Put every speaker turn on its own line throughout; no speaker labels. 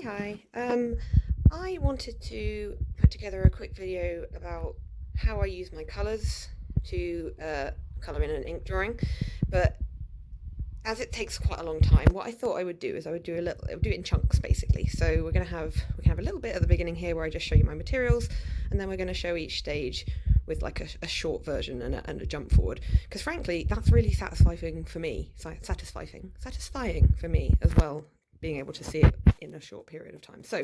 Hi. I wanted to put together a quick video about how I use my colours to colour in an ink drawing, but as it takes quite a long time, what I thought I would do is I would do it in chunks basically. So we can have a little bit at the beginning here where I just show you my materials, and then we're going to show each stage with like a short version and a jump forward. Because frankly, that's really satisfying for me. Satisfying for me as well, being able to see it in a short period of time. So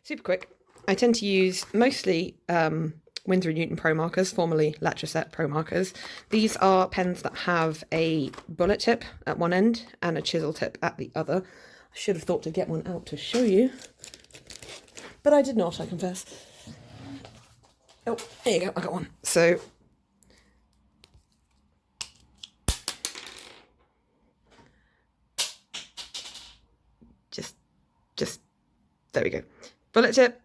super quick. I tend to use mostly Winsor & Newton Pro markers, formerly Letraset Pro markers. These are pens that have a bullet tip at one end and a chisel tip at the other. I should have thought to get one out to show you, but I did not, I confess. Oh, there you go, I got one. So just there we go. Bullet tip.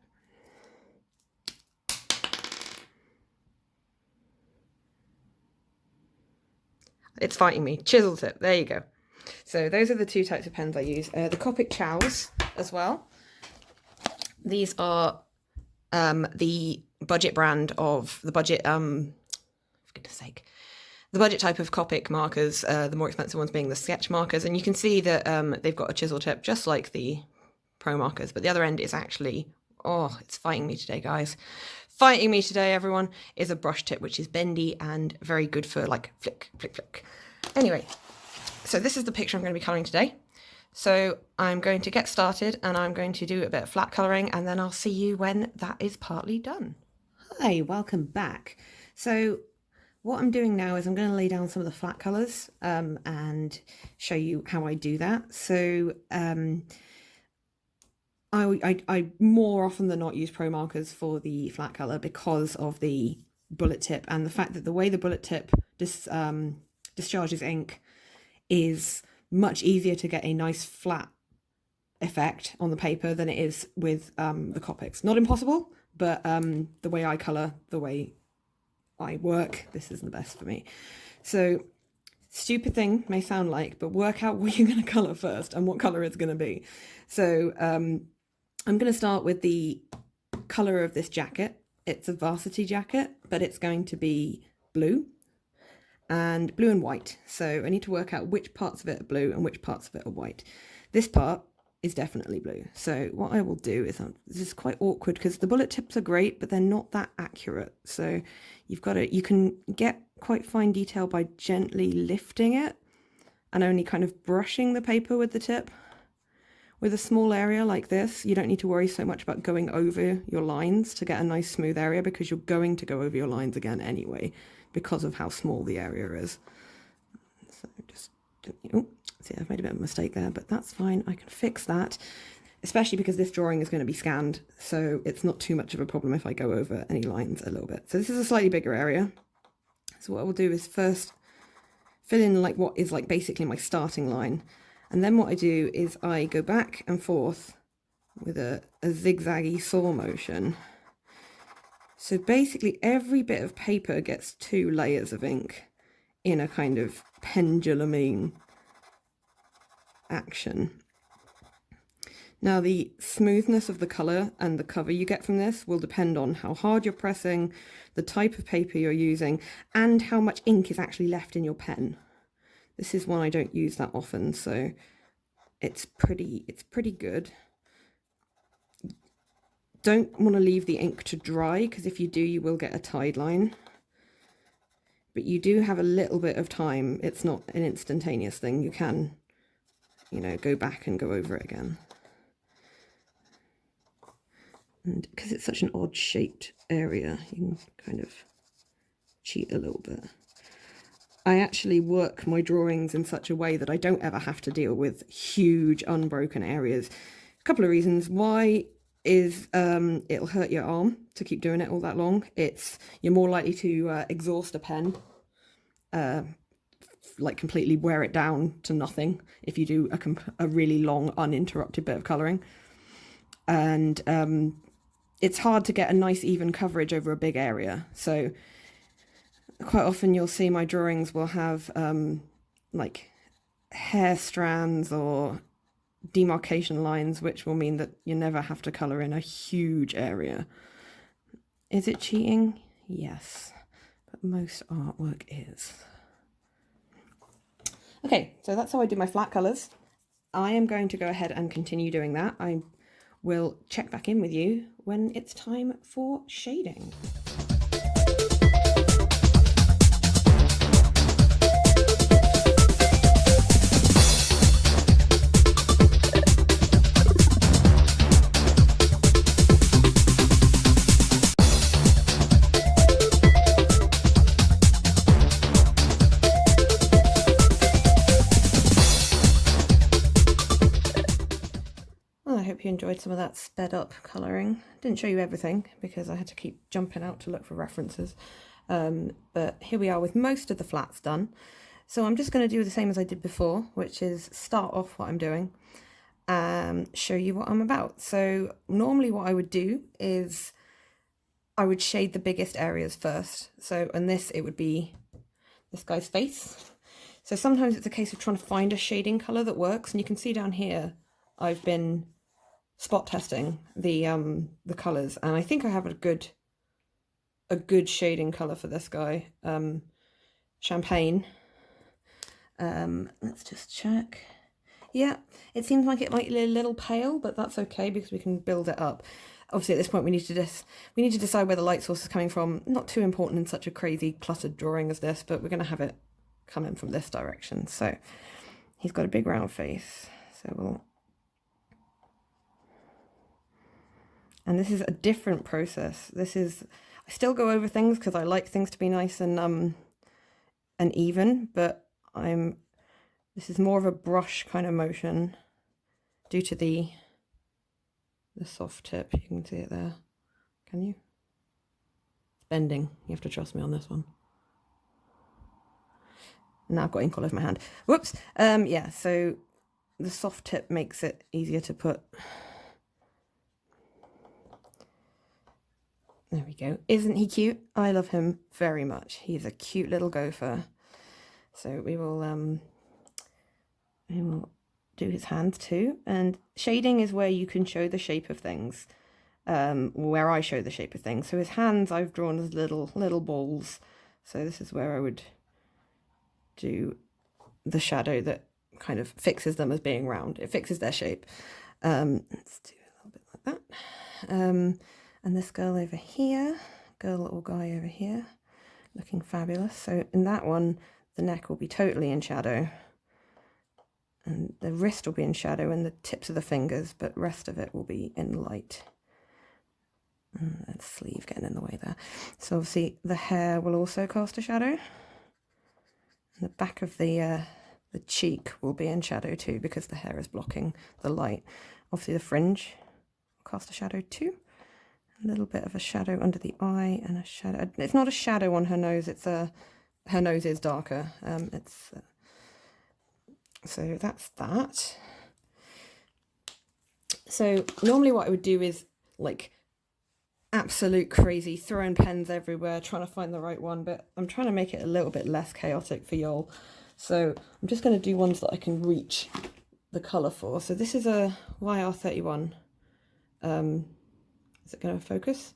It's fighting me. Chisel tip. There you go. So those are the two types of pens I use. The Copic Chows as well. These are the budget brand of the budget. For goodness sake, the budget type of Copic markers. The more expensive ones being the sketch markers, and you can see that they've got a chisel tip just like the Pro markers, but the other end is actually, oh, it's fighting me today, guys. Fighting me today, everyone, is a brush tip, which is bendy and very good for like flick, flick, flick. Anyway, so this is the picture I'm going to be colouring today. So I'm going to get started and I'm going to do a bit of flat colouring, and then I'll see you when that is partly done. Hi, welcome back. So what I'm doing now is I'm going to lay down some of the flat colours and show you how I do that. So I more often than not use Pro markers for the flat colour because of the bullet tip and the fact that the way the bullet tip discharges ink is much easier to get a nice flat effect on the paper than it is with the Copics. Not impossible, but the way I colour, the way I work, this is the best for me. So stupid thing may sound like, but work out what you're going to colour first and what colour it's going to be. So I'm going to start with the colour of this jacket. It's a varsity jacket, but it's going to be blue and white. So I need to work out which parts of it are blue and which parts of it are white. This part is definitely blue. So what I will do is, this is quite awkward because the bullet tips are great, but they're not that accurate. So you can get quite fine detail by gently lifting it and only kind of brushing the paper with the tip. With a small area like this, you don't need to worry so much about going over your lines to get a nice smooth area, because you're going to go over your lines again anyway because of how small the area is. So just, oh, see, I've made a bit of a mistake there, but that's fine. I can fix that, especially because this drawing is going to be scanned, so it's not too much of a problem if I go over any lines a little bit. So this is a slightly bigger area. So what I will do is first fill in like what is like basically my starting line. And then what I do is I go back and forth with a zigzaggy saw motion. So basically every bit of paper gets 2 layers of ink in a kind of penduluming action. Now the smoothness of the colour and the cover you get from this will depend on how hard you're pressing, the type of paper you're using, and how much ink is actually left in your pen. This is one I don't use that often, so it's pretty good. Don't want to leave the ink to dry, because if you do, you will get a tide line. But you do have a little bit of time. It's not an instantaneous thing. You can, go back and go over it again. And because it's such an odd shaped area, you can kind of cheat a little bit. I actually work my drawings in such a way that I don't ever have to deal with huge unbroken areas. A couple of reasons. Why is it'll hurt your arm to keep doing it all that long. You're more likely to exhaust a pen, like completely wear it down to nothing if you do a really long uninterrupted bit of colouring. And it's hard to get a nice even coverage over a big area. So quite often you'll see my drawings will have like hair strands or demarcation lines, which will mean that you never have to colour in a huge area. Is it cheating? Yes, but most artwork is. Okay, so that's how I do my flat colours. I am going to go ahead and continue doing that. I will check back in with you when it's time for shading. Well, I hope you enjoyed some of that sped up colouring. Didn't show you everything because I had to keep jumping out to look for references. But here we are with most of the flats done. So I'm just going to do the same as I did before, which is start off what I'm doing and show you what I'm about. So normally what I would do is I would shade the biggest areas first. So in this, it would be this guy's face. So sometimes it's a case of trying to find a shading colour that works. And you can see down here, I've been spot testing the colours, and I think I have a good shading colour for this guy. Champagne. Let's just check. Yeah, it seems like it might be a little pale, but that's okay because we can build it up. Obviously at this point we need to decide where the light source is coming from. Not too important in such a crazy cluttered drawing as this, but we're going to have it coming from this direction. So he's got a big round face, so we'll. And this is a different process. I still go over things because I like things to be nice and even, but this is more of a brush kind of motion due to the soft tip. You can see it there. Can you? It's bending. You have to trust me on this one. Now I've got ink all over my hand. Whoops. Yeah, so the soft tip makes it easier to put. There we go. Isn't he cute? I love him very much. He's a cute little gopher. So we will do his hands too. And shading is where you can show the shape of things. Where I show the shape of things. So his hands I've drawn as little balls. So this is where I would do the shadow that kind of fixes them as being round. It fixes their shape. Let's do a little bit like that. And this girl over here, girl or guy over here, looking fabulous. So in that one, the neck will be totally in shadow. And the wrist will be in shadow and the tips of the fingers, but the rest of it will be in light. And that sleeve getting in the way there. So obviously the hair will also cast a shadow. And the back of the cheek will be in shadow too because the hair is blocking the light. Obviously the fringe will cast a shadow too. A little bit of a shadow under the eye and a shadow. It's not a shadow on her nose. It's her nose is darker. So that's that. So normally what I would do is like absolute crazy, throwing pens everywhere, trying to find the right one, but I'm trying to make it a little bit less chaotic for y'all. So I'm just going to do ones that I can reach the colour for. So this is a YR31. Is it going to focus?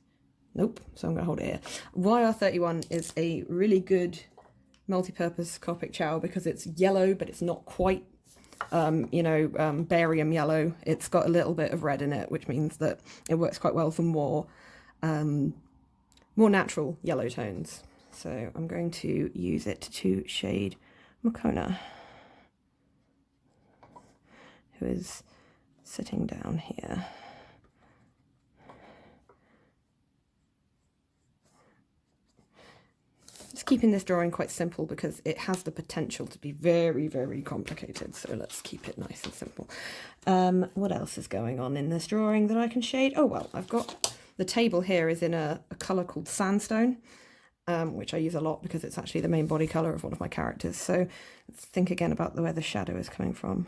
Nope. So I'm going to hold it here. YR31 is a really good multi-purpose Copic Chow because it's yellow, but it's not quite, barium yellow. It's got a little bit of red in it, which means that it works quite well for more natural yellow tones. So I'm going to use it to shade Makona, who is sitting down here. Just keeping this drawing quite simple because it has the potential to be very, very complicated. So let's keep it nice and simple. What else is going on in this drawing that I can shade? Oh, well, I've got the table here is in a colour called sandstone, which I use a lot because it's actually the main body colour of one of my characters. So let's think again about where the shadow is coming from.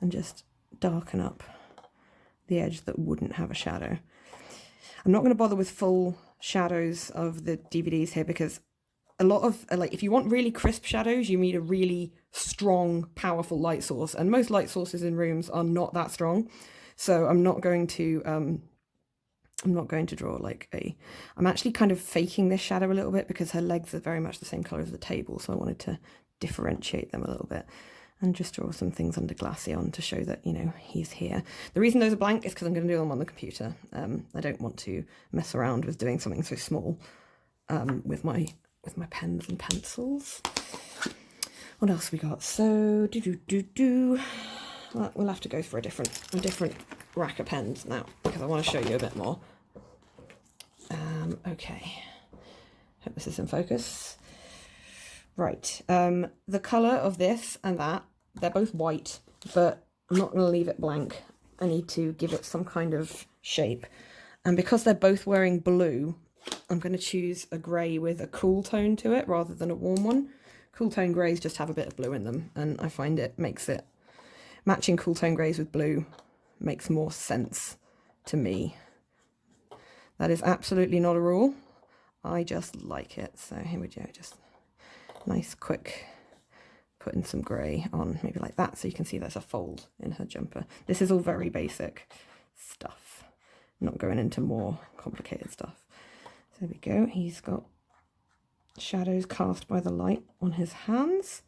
And just darken up the edge that wouldn't have a shadow. I'm not going to bother with full shadows of the DVDs here because a lot of, like, if you want really crisp shadows, you need a really strong, powerful light source. And most light sources in rooms are not that strong. So I'm not going to draw like a, I'm actually kind of faking this shadow a little bit because her legs are very much the same colour as the table. So I wanted to differentiate them a little bit and just draw some things under Glaceon to show that, you know, he's here. The reason those are blank is because I'm going to do them on the computer. I don't want to mess around with doing something so small with my pens and pencils. What else we got? So well, we'll have to go for a different rack of pens now because I want to show you a bit more. Okay, hope this is in focus. Right, the colour of this and that, they're both white, but I'm not going to leave it blank. I need to give it some kind of shape. And because they're both wearing blue, I'm going to choose a grey with a cool tone to it rather than a warm one. Cool tone greys just have a bit of blue in them, and I find it makes it, matching cool tone greys with blue makes more sense to me. That is absolutely not a rule. I just like it. So here we go, just nice quick putting some grey on, maybe like that, so you can see there's a fold in her jumper. This is all very basic stuff, not going into more complicated stuff. So there we go, he's got shadows cast by the light on his hands.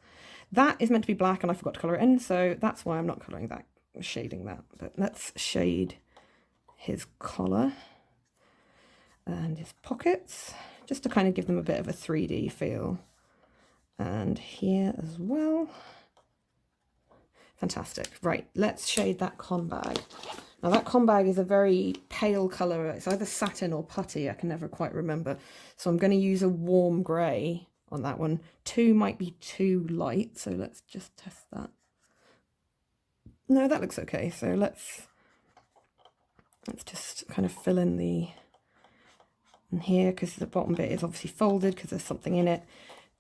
That is meant to be black and I forgot to colour it in, so that's why I'm not colouring that, shading that. But let's shade his collar and his pockets, just to kind of give them a bit of a 3D feel. And here as well. Fantastic. Right, let's shade that con bag. Now that con bag is a very pale colour. It's either satin or putty, I can never quite remember. So I'm going to use a warm grey on that one. 2 might be too light, so let's just test that. No, that looks okay. So let's just kind of fill in the, in here, because the bottom bit is obviously folded because there's something in it.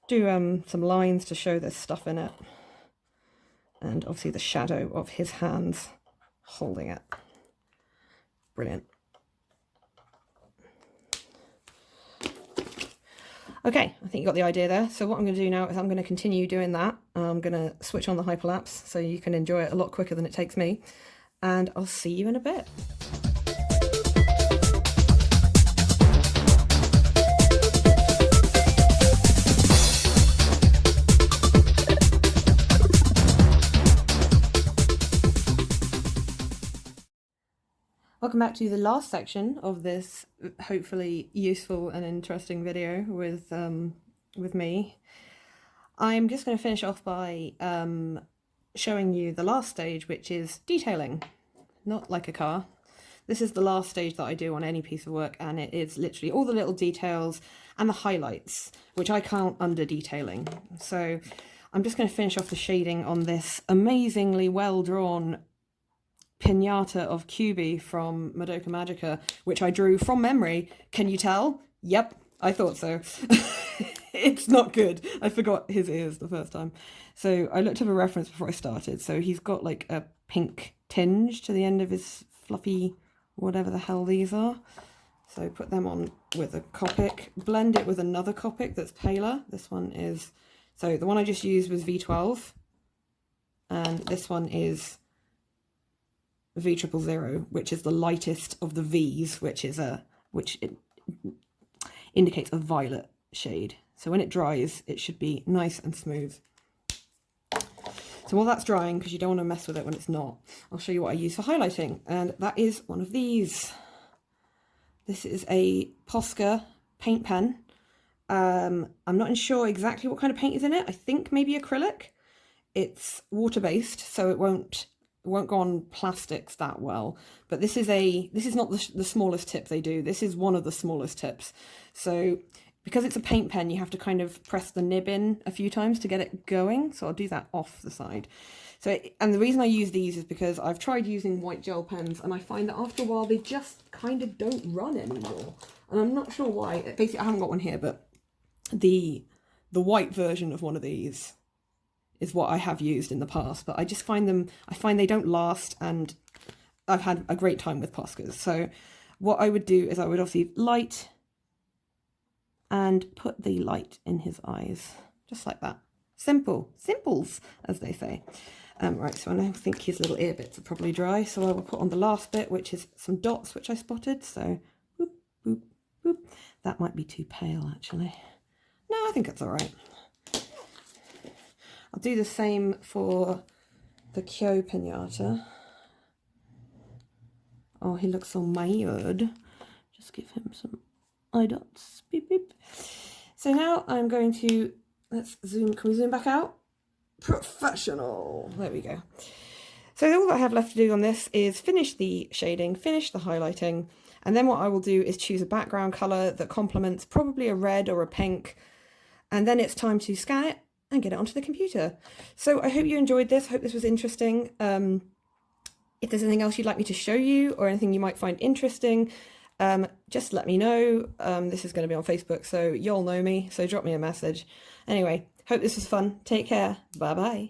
Do some lines to show there's stuff in it, and obviously the shadow of his hands holding it. Brilliant. Okay, I think you got the idea there. So what I'm going to do now is I'm going to continue doing that. I'm going to switch on the hyperlapse so you can enjoy it a lot quicker than it takes me, and I'll see you in a bit. Welcome back to the last section of this hopefully useful and interesting video with me. I'm just going to finish off by showing you the last stage, which is detailing. Not like a car. This is the last stage that I do on any piece of work, and it is literally all the little details and the highlights, which I count under detailing. So I'm just going to finish off the shading on this amazingly well-drawn pinata of QB from Madoka Magica, which I drew from memory. Can you tell? Yep, I thought so. It's not good. I forgot his ears the first time. So I looked up a reference before I started. So he's got like a pink tinge to the end of his fluffy, whatever the hell these are. So put them on with a Copic, blend it with another Copic that's paler. This one is, so the one I just used was V12, and this one is V000, which is the lightest of the V's, which it indicates a violet shade. So when it dries, it should be nice and smooth. So while that's drying, because you don't want to mess with it when it's not, I'll show you what I use for highlighting, and that is one of these. This is a Posca paint pen. I'm not sure exactly what kind of paint is in it. I think maybe acrylic. It's water-based, so it won't go on plastics that well, but this is not the smallest tip they do. This is one of the smallest tips. So because it's a paint pen, you have to kind of press the nib in a few times to get it going. So I'll do that off the side. So, and the reason I use these is because I've tried using white gel pens, and I find that after a while they just kind of don't run anymore. And I'm not sure why. Basically, I haven't got one here, but the white version of one of these is what I have used in the past, but I just find they don't last, and I've had a great time with Poscas. So what I would do is I would obviously light and put the light in his eyes, just like that. Simple, simples, as they say. Right, so I now think his little ear bits are probably dry, so I will put on the last bit, which is some dots which I spotted. So, boop, boop, boop. That might be too pale, actually. No, I think it's all right. I'll do the same for the Kyo pinata. Oh, he looks so mired. Just give him some eye dots. Beep, beep. So now I'm going to, let's zoom, can we zoom back out? Professional. There we go. So all that I have left to do on this is finish the shading, finish the highlighting, and then what I will do is choose a background colour that complements probably a red or a pink, and then it's time to scan it and get it onto the computer. So I hope you enjoyed this. I hope this was interesting. If there's anything else you'd like me to show you or anything you might find interesting, just let me know. This is going to be on Facebook, so you'll know me, so drop me a message. Anyway, hope this was fun. Take care. Bye bye.